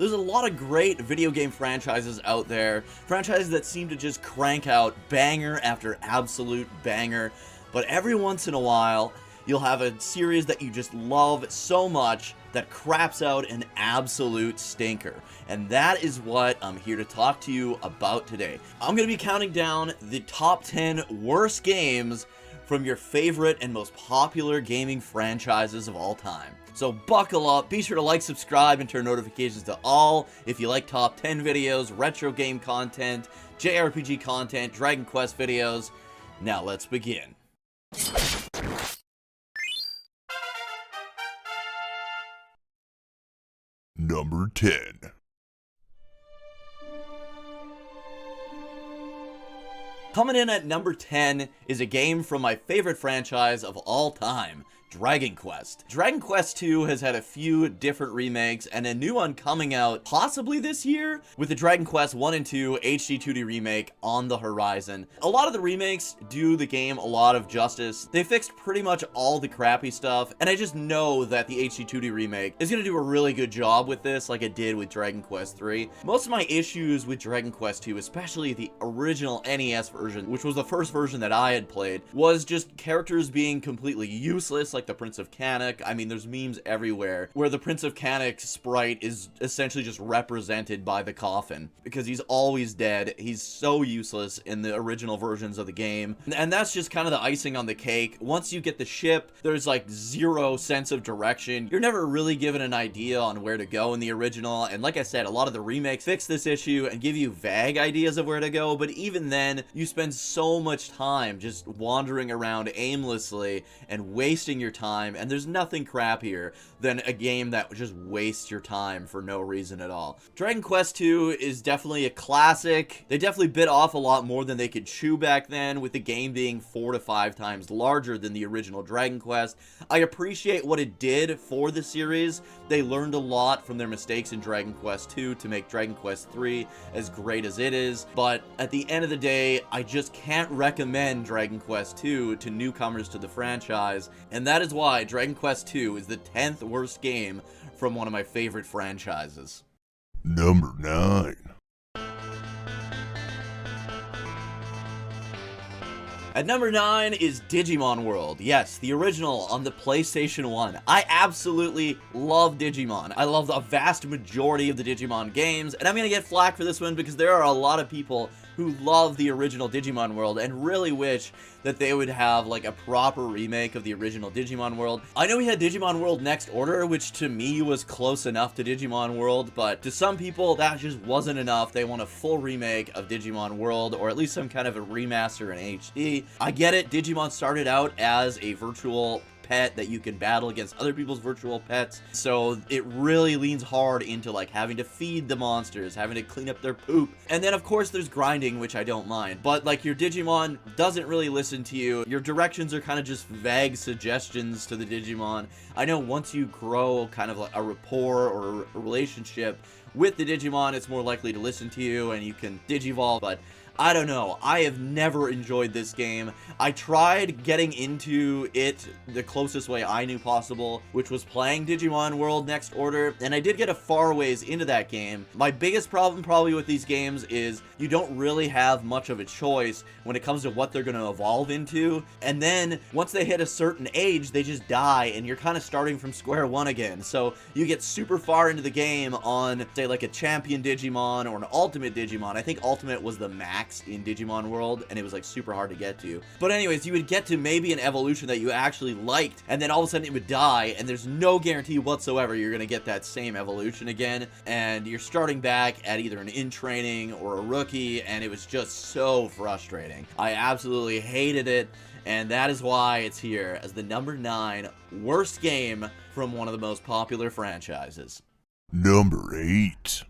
There's a lot of great video game franchises out there, franchises that seem to just crank out banger after absolute banger, but every once in a while, you'll have a series that you just love so much that craps out an absolute stinker. And that is what I'm here to talk to you about today. I'm going to be counting down the top 10 worst games from your favorite and most popular gaming franchises of all time. So buckle up, be sure to like, subscribe, and turn notifications to all if you like top 10 videos, retro game content, JRPG content, Dragon Quest videos. Now let's begin. Number 10. Coming in at number 10 is a game from my favorite franchise of all time, Dragon Quest. Dragon Quest 2 has had a few different remakes and a new one coming out possibly this year with the Dragon Quest 1 and 2 HD 2D remake on the horizon. A lot of the remakes do the game a lot of justice. They fixed pretty much all the crappy stuff, and I just know that the HD 2D remake is going to do a really good job with this like it did with Dragon Quest 3. Most of my issues with Dragon Quest 2, especially the original NES version, which was the first version that I had played, was just characters being completely useless, like the Prince of Canuck. I mean, there's memes everywhere where the Prince of Canuck sprite is essentially just represented by the coffin because he's always dead. He's so useless in the original versions of the game, and that's just kind of the icing on the cake. Once you get the ship, there's like zero sense of direction. You're never really given an idea on where to go in the original, and like I said, a lot of the remakes fix this issue and give you vague ideas of where to go, but even then, you spend so much time just wandering around aimlessly and wasting your time, and there's nothing crappier than a game that just wastes your time for no reason at all. Dragon Quest 2 is definitely a classic. They definitely bit off a lot more than they could chew back then, with the game being 4 to 5 times larger than the original Dragon Quest. I appreciate what it did for the series. They learned a lot from their mistakes in Dragon Quest 2 to make Dragon Quest 3 as great as it is, but at the end of the day, I just can't recommend Dragon Quest 2 to newcomers to the franchise, and that is why Dragon Quest 2 is the 10th worst game from one of my favorite franchises. Number 9. At number 9 is Digimon World. Yes, the original on the PlayStation 1. I absolutely love Digimon. I love the vast majority of the Digimon games, and I'm gonna get flack for this one because there are a lot of people who love the original Digimon World and really wish that they would have like a proper remake of the original Digimon World. I know we had Digimon World Next Order, which to me was close enough to Digimon World, but to some people that just wasn't enough. They want a full remake of Digimon World, or at least some kind of a remaster in HD. I get it, Digimon started out as a virtual pet that you can battle against other people's virtual pets, so it really leans hard into like having to feed the monsters, having to clean up their poop, and then of course there's grinding, which I don't mind, but like your Digimon doesn't really listen to you. Your directions are kind of just vague suggestions to the Digimon. I know once you grow kind of like a rapport or a relationship with the Digimon, it's more likely to listen to you and you can Digivolve, but I don't know. I have never enjoyed this game. I tried getting into it the closest way I knew possible, which was playing Digimon World Next Order, and I did get a far ways into that game. My biggest problem probably with these games is you don't really have much of a choice when it comes to what they're going to evolve into, and then once they hit a certain age, they just die, and you're kind of starting from square one again. So you get super far into the game on, say, like a champion Digimon or an ultimate Digimon. I think ultimate was the max in Digimon World, and it was like super hard to get to. But anyways, you would get to maybe an evolution that you actually liked, and then all of a sudden it would die, and there's no guarantee whatsoever you're gonna get that same evolution again, and you're starting back at either an in-training or a rookie, and it was just so frustrating. I absolutely hated it, and that is why it's here as the number 9 worst game from one of the most popular franchises. Number 8.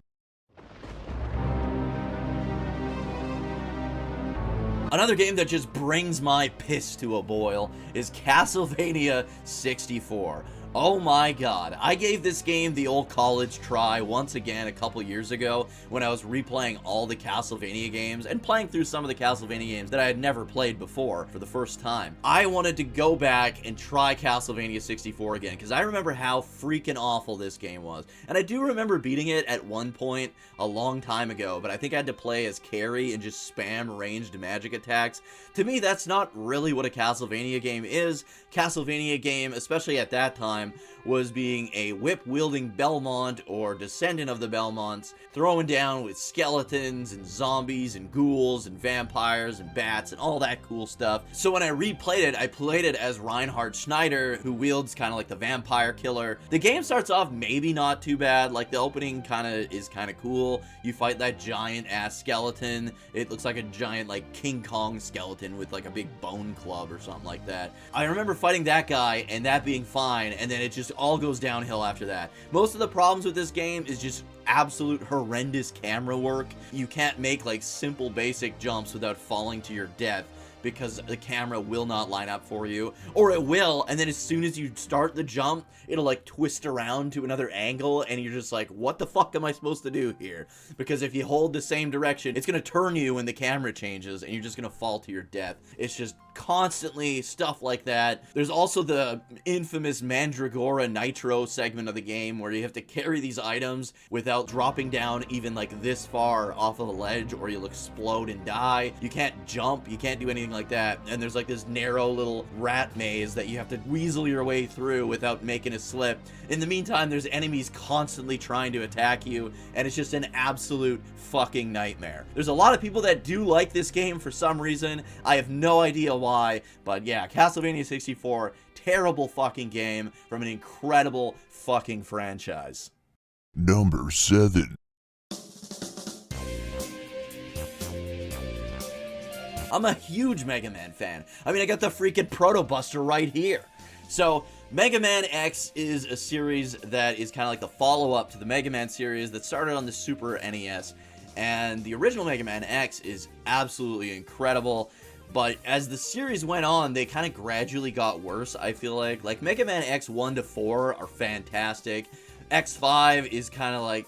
Another game that just brings my piss to a boil is Castlevania 64. Oh my god, I gave this game the old college try once again a couple years ago when I was replaying all the Castlevania games and playing through some of the Castlevania games that I had never played before for the first time. I wanted to go back and try Castlevania 64 again because I remember how freaking awful this game was. And I do remember beating it at one point a long time ago, but I think I had to play as Carrie and just spam ranged magic attacks. To me, that's not really what a Castlevania game is. Castlevania game, especially at that time, was being a whip-wielding Belmont or descendant of the Belmonts, throwing down with skeletons and zombies and ghouls and vampires and bats and all that cool stuff. So when I replayed it, I played it as Reinhard Schneider, who wields kind of like the vampire killer. The game starts off maybe not too bad. Like, the opening is kind of cool. You fight that giant-ass skeleton. It looks like a giant, like, King Kong skeleton with, like, a big bone club or something like that. I remember fighting that guy and that being fine, and then it just all goes downhill after that. Most of the problems with this game is just absolute horrendous camera work. You can't make like simple basic jumps without falling to your death because the camera will not line up for you, or it will, and then as soon as you start the jump, it'll like twist around to another angle, and you're just like, what the fuck am I supposed to do here? Because if you hold the same direction, it's gonna turn you when the camera changes, and you're just gonna fall to your death. It's just constantly stuff like that. There's also the infamous Mandragora Nitro segment of the game where you have to carry these items without dropping down even like this far off of a ledge, or you'll explode and die. You can't jump, you can't do anything like that, and there's like this narrow little rat maze that you have to weasel your way through without making a slip. In the meantime, there's enemies constantly trying to attack you, and it's just an absolute fucking nightmare. There's a lot of people that do like this game for some reason. I have no idea why, but yeah, Castlevania 64, terrible fucking game from an incredible fucking franchise. Number 7. I'm a huge Mega Man fan. I mean, I got the freaking Proto Buster right here. So, Mega Man X is a series that is kind of like the follow-up to the Mega Man series that started on the Super NES. And the original Mega Man X is absolutely incredible. But as the series went on, they kind of gradually got worse, I feel like. Like, Mega Man X 1 to 4 are fantastic. X5 is kind of like,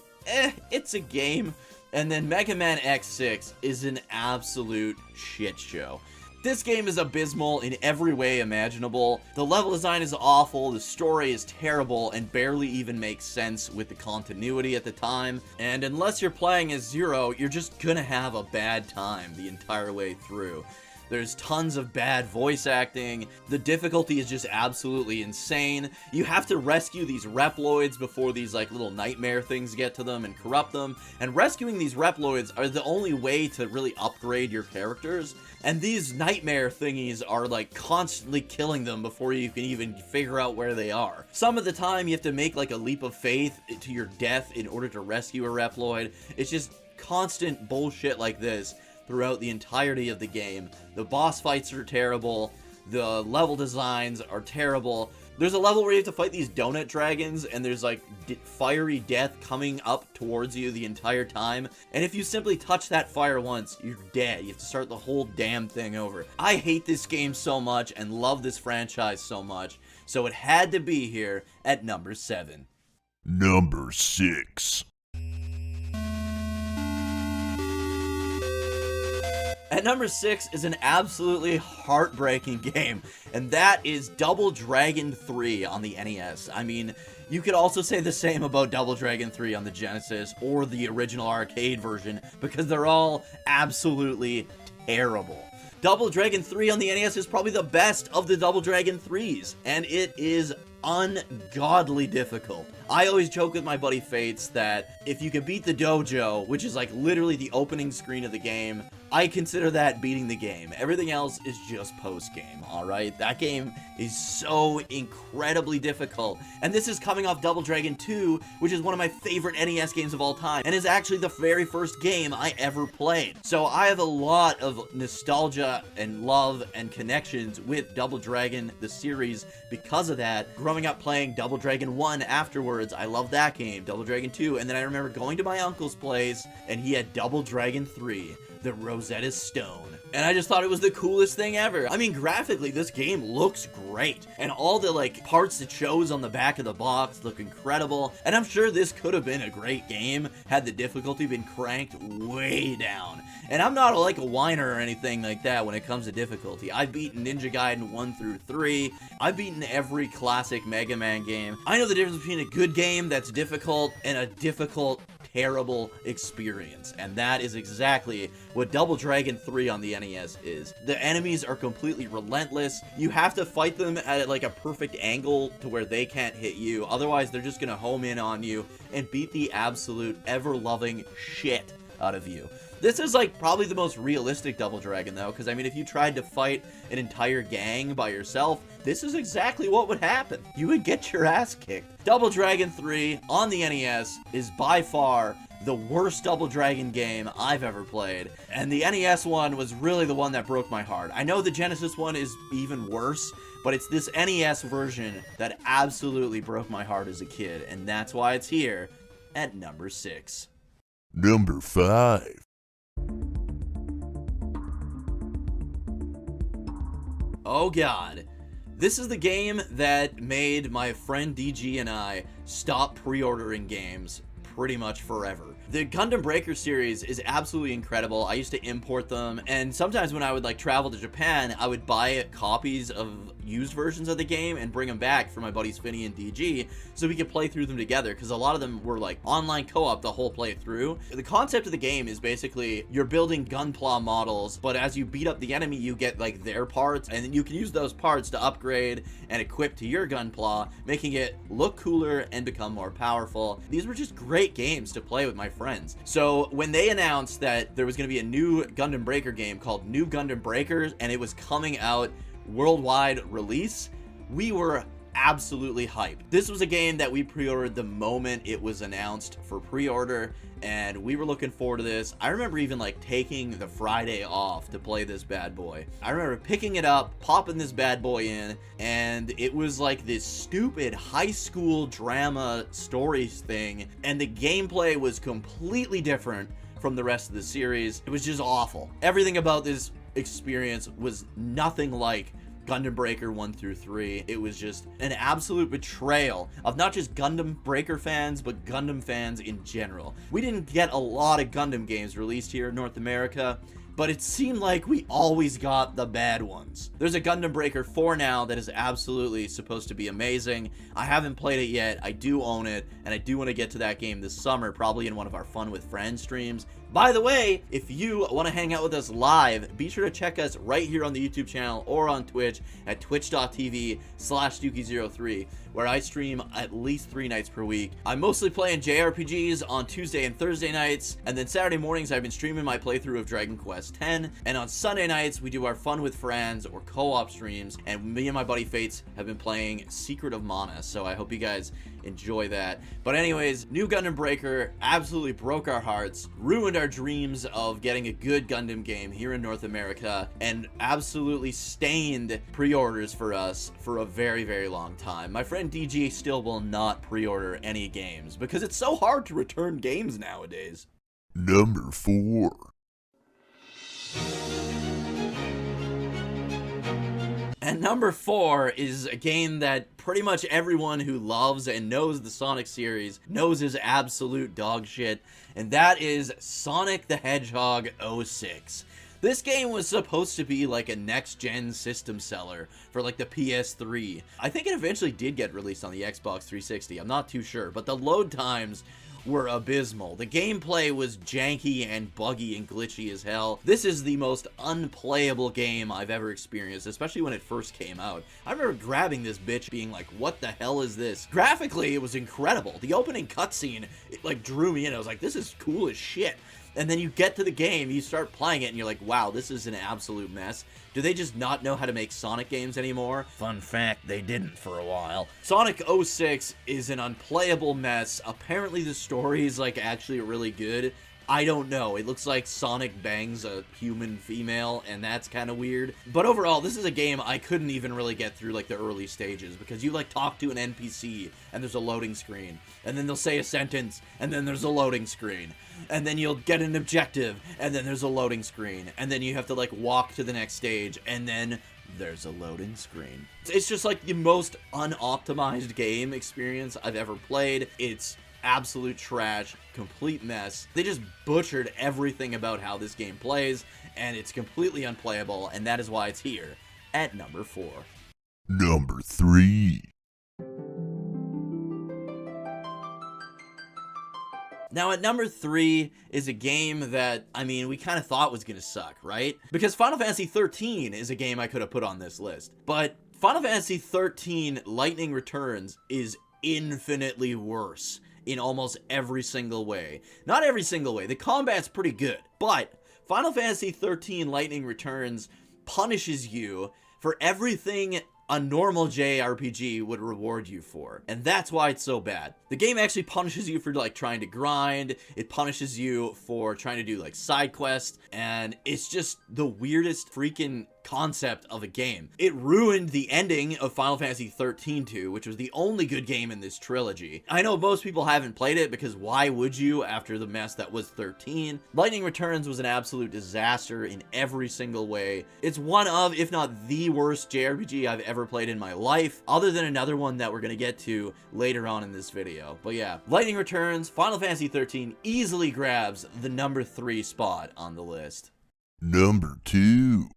it's a game. And then Mega Man X6 is an absolute shit show. This game is abysmal in every way imaginable. The level design is awful, the story is terrible, and barely even makes sense with the continuity at the time. And unless you're playing as Zero, you're just gonna have a bad time the entire way through. There's tons of bad voice acting. The difficulty is just absolutely insane. You have to rescue these Reploids before these like little nightmare things get to them and corrupt them. And rescuing these Reploids are the only way to really upgrade your characters. And these nightmare thingies are like constantly killing them before you can even figure out where they are. Some of the time you have to make like a leap of faith to your death in order to rescue a Reploid. It's just constant bullshit like this throughout the entirety of the game. The boss fights are terrible, the level designs are terrible. There's a level where you have to fight these donut dragons, and there's like fiery death coming up towards you the entire time, and if you simply touch that fire once, you're dead. You have to start the whole damn thing over. I hate this game so much and love this franchise so much, so it had to be here at number 7. Number 6. At number 6 is an absolutely heartbreaking game, and that is Double Dragon 3 on the NES. I mean, you could also say the same about Double Dragon 3 on the Genesis or the original arcade version, because they're all absolutely terrible. Double Dragon 3 on the NES is probably the best of the Double Dragon 3s, and it is ungodly difficult. I always joke with my buddy Fates that if you could beat the dojo, which is like literally the opening screen of the game, I consider that beating the game. Everything else is just post-game, alright? That game is so incredibly difficult. And this is coming off Double Dragon 2, which is one of my favorite NES games of all time, and is actually the very first game I ever played. So I have a lot of nostalgia and love and connections with Double Dragon, the series, because of that. Growing up playing Double Dragon 1 afterwards, I love that game, Double Dragon 2, and then I remember going to my uncle's place, and he had Double Dragon 3. The Rosetta Stone. And I just thought it was the coolest thing ever. I mean, graphically, this game looks great. And all the, like, parts it shows on the back of the box look incredible. And I'm sure this could have been a great game had the difficulty been cranked way down. And I'm not like a whiner or anything like that when it comes to difficulty. I've beaten Ninja Gaiden 1 through 3. I've beaten every classic Mega Man game. I know the difference between a good game that's difficult and a difficult, terrible experience, and that is exactly what Double Dragon 3 on the NES is. The enemies are completely relentless. You have to fight them at like a perfect angle to where they can't hit you, otherwise they're just gonna home in on you and beat the absolute ever-loving shit out of you. This is like probably the most realistic Double Dragon though, because I mean if you tried to fight an entire gang by yourself, this is exactly what would happen. You would get your ass kicked. Double Dragon 3 on the NES is by far the worst Double Dragon game I've ever played, and the NES one was really the one that broke my heart. I know the Genesis one is even worse, but it's this NES version that absolutely broke my heart as a kid, and that's why it's here at number 6. Number 5. Oh god. This is the game that made my friend DG and I stop pre-ordering games pretty much forever. The Gundam Breaker series is absolutely incredible. I used to import them, and sometimes when I would like travel to Japan, I would buy copies of used versions of the game and bring them back for my buddies Finny and DG so we could play through them together, because a lot of them were like online co-op the whole playthrough. The concept of the game is basically you're building Gunpla models, but as you beat up the enemy you get like their parts, and then you can use those parts to upgrade and equip to your Gunpla, making it look cooler and become more powerful. These were just great games to play with my friends. So when they announced that there was going to be a new Gundam Breaker game called New Gundam Breakers and it was coming out worldwide release, we were absolutely hyped. This was a game that we pre-ordered the moment it was announced for pre-order, and we were looking forward to this. I remember even like taking the Friday off to play this bad boy. I remember picking it up, popping this bad boy in, and it was like this stupid high school drama stories thing, and the gameplay was completely different from the rest of the series. It was just awful. Everything about this experience was nothing like Gundam Breaker 1 through 3. It was just an absolute betrayal of not just Gundam Breaker fans, but Gundam fans in general. We didn't get a lot of Gundam games released here in North America, but it seemed like we always got the bad ones. There's a Gundam Breaker 4 now that is absolutely supposed to be amazing. I haven't played it yet. I do own it, and I do want to get to that game this summer, probably in one of our Fun with Friends streams. By the way, if you want to hang out with us live, be sure to check us right here on the YouTube channel or on Twitch at twitch.tv/Dookie03, where I stream at least 3 nights per week. I'm mostly playing JRPGs on Tuesday and Thursday nights, and then Saturday mornings I've been streaming my playthrough of Dragon Quest X, and on Sunday nights we do our Fun with Friends or co-op streams, and me and my buddy Fates have been playing Secret of Mana, so I hope you guys enjoy that. But anyways, New Gundam Breaker absolutely broke our hearts, ruined our dreams of getting a good Gundam game here in North America, and absolutely stained pre-orders for us for a very, very long time. My friend DG still will not pre-order any games because it's so hard to return games nowadays. Number 4. And number 4 is a game that pretty much everyone who loves and knows the Sonic series knows is absolute dog shit, and that is Sonic the Hedgehog 06. This game was supposed to be like a next-gen system seller for like the PS3. I think it eventually did get released on the Xbox 360, I'm not too sure, but the load times were abysmal. The gameplay was janky and buggy and glitchy as hell. This is the most unplayable game I've ever experienced, especially when it first came out. I remember grabbing this bitch being like, what the hell is this? Graphically, it was incredible. The opening cutscene, it like drew me in. I was like, this is cool as shit. And then you get to the game, you start playing it, and you're like, wow, this is an absolute mess. Do they just not know how to make Sonic games anymore? Fun fact, they didn't for a while. Sonic 06 is an unplayable mess. Apparently the story is like actually really good, I don't know. It looks like Sonic bangs a human female, and that's kind of weird. But overall, this is a game I couldn't even really get through, like, the early stages, because you, like, talk to an NPC, and there's a loading screen, and then they'll say a sentence, and then there's a loading screen, and then you'll get an objective, and then there's a loading screen, and then you have to, like, walk to the next stage, and then there's a loading screen. It's just, like, the most unoptimized game experience I've ever played. It's absolute trash, complete mess. They just butchered everything about how this game plays, and it's completely unplayable, and that is why it's here at number 4. Number 3. Now at number 3 is a game that, I mean, we kind of thought was gonna suck, right? Because Final Fantasy 13 is a game I could have put on this list. But Final Fantasy 13 Lightning Returns is infinitely worse in almost every single way. Not every single way. The combat's pretty good, but Final Fantasy 13 Lightning Returns punishes you for everything a normal JRPG would reward you for. And that's why it's so bad. The game actually punishes you for, like, trying to grind. It punishes you for trying to do, like, side quests. And it's just the weirdest freaking concept of a game. It ruined the ending of Final Fantasy 13 2, which was the only good game in this trilogy. I know most people haven't played it, because why would you after the mess that was 13? Lightning Returns was an absolute disaster in every single way. It's one of, if not the worst JRPG I've ever played in my life, other than another one that we're gonna get to later on in this video. But yeah, Lightning Returns, Final Fantasy 13 easily grabs the number 3 spot on the list. Number 2.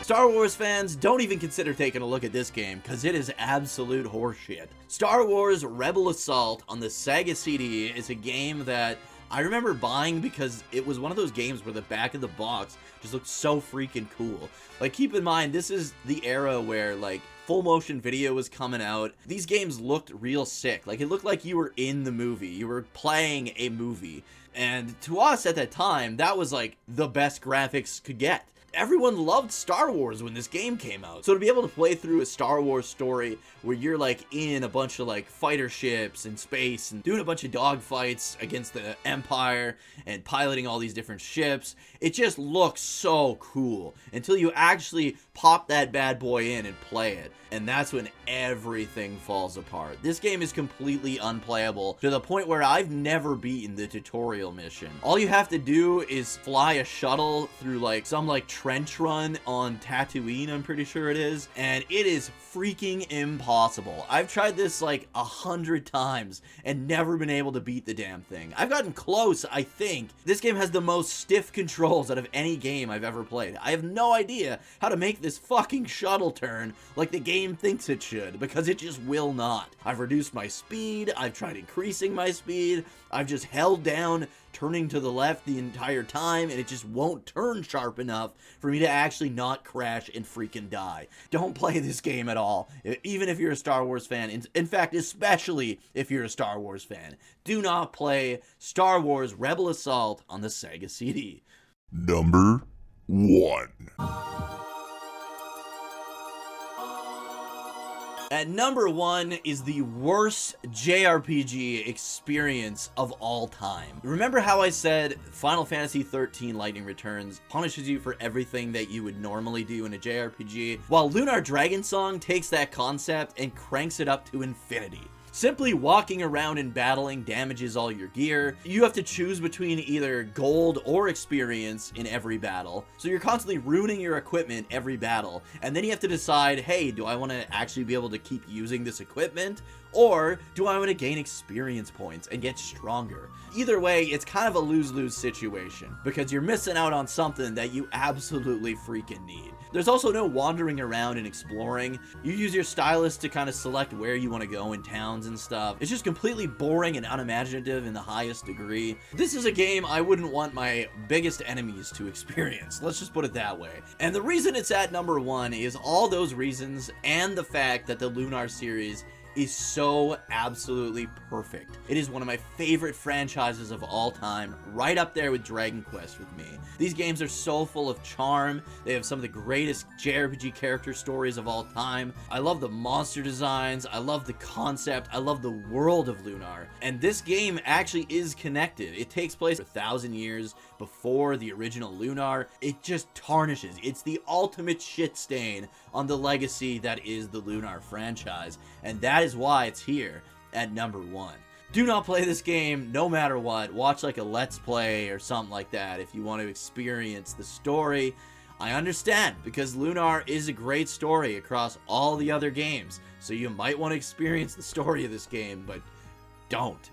Star Wars fans, don't even consider taking a look at this game, because it is absolute horseshit. Star Wars Rebel Assault on the Sega CD is a game that I remember buying because it was one of those games where the back of the box just looked so freaking cool. Like, keep in mind, this is the era where, like, full motion video was coming out. These games looked real sick. Like, it looked like you were in the movie. You were playing a movie. And to us at that time, that was, like, the best graphics could get. Everyone loved Star Wars when this game came out. So to be able to play through a Star Wars story where you're, like, in a bunch of, like, fighter ships in space and doing a bunch of dogfights against the Empire and piloting all these different ships, it just looks so cool until you actually pop that bad boy in and play it. And that's when everything falls apart. This game is completely unplayable to the point where I've never beaten the tutorial mission. All you have to do is fly a shuttle through, like, some, like, trench run on Tatooine, I'm pretty sure it is, and it is freaking impossible. I've tried this like 100 times and never been able to beat the damn thing. I've gotten close, I think. This game has the most stiff controls out of any game I've ever played. I have no idea how to make this fucking shuttle turn like the game thinks it should, because it just will not. I've reduced my speed, I've tried increasing my speed, I've just held down turning to the left the entire time, and it just won't turn sharp enough for me to actually not crash and freaking die. Don't play this game at all, even if you're a Star Wars fan. In fact, especially if you're a Star Wars fan. Do not play Star Wars Rebel Assault on the Sega CD. Number 1. At number 1 is the worst JRPG experience of all time. Remember how I said Final Fantasy 13 Lightning Returns punishes you for everything that you would normally do in a JRPG? While Lunar Dragon Song takes that concept and cranks it up to infinity. Simply walking around and battling damages all your gear. You have to choose between either gold or experience in every battle. So you're constantly ruining your equipment every battle. And then you have to decide, hey, do I want to actually be able to keep using this equipment? Or do I want to gain experience points and get stronger? Either way, it's kind of a lose-lose situation, because you're missing out on something that you absolutely freaking need. There's also no wandering around and exploring. You use your stylus to kind of select where you want to go in towns and stuff. It's just completely boring and unimaginative in the highest degree. This is a game I wouldn't want my biggest enemies to experience. Let's just put it that way. And the reason it's at number 1 is all those reasons and the fact that the Lunar series is so absolutely perfect. It is one of my favorite franchises of all time, right up there with Dragon Quest with me. These games are so full of charm. They have some of the greatest JRPG character stories of all time. I love the monster designs. I love the concept. I love the world of Lunar. And this game actually is connected. It takes place 1,000 years before the original Lunar. It just tarnishes. It's the ultimate shit stain on the legacy that is the Lunar franchise. And that is why it's here at number 1. Do not play this game no matter what. Watch like a Let's Play or something like that if you want to experience the story. I understand, because Lunar is a great story across all the other games, so you might want to experience the story of this game, but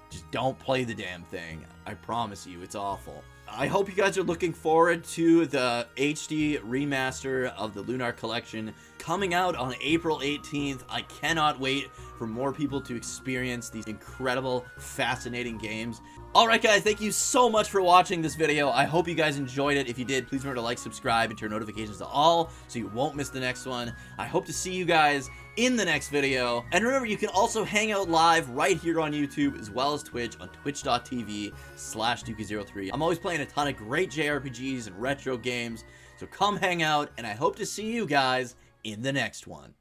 just don't play the damn thing. I promise you, it's awful. I hope you guys are looking forward to the HD remaster of the Lunar Collection coming out on April 18th. I cannot wait for more people to experience these incredible, fascinating games. Alright guys, thank you so much for watching this video. I hope you guys enjoyed it. If you did, please remember to like, subscribe, and turn notifications to all so you won't miss the next one. I hope to see you guys in the next video. And remember, you can also hang out live right here on YouTube as well as Twitch on twitch.tv/Dookie03. I'm always playing a ton of great JRPGs and retro games, so come hang out, and I hope to see you guys in the next one.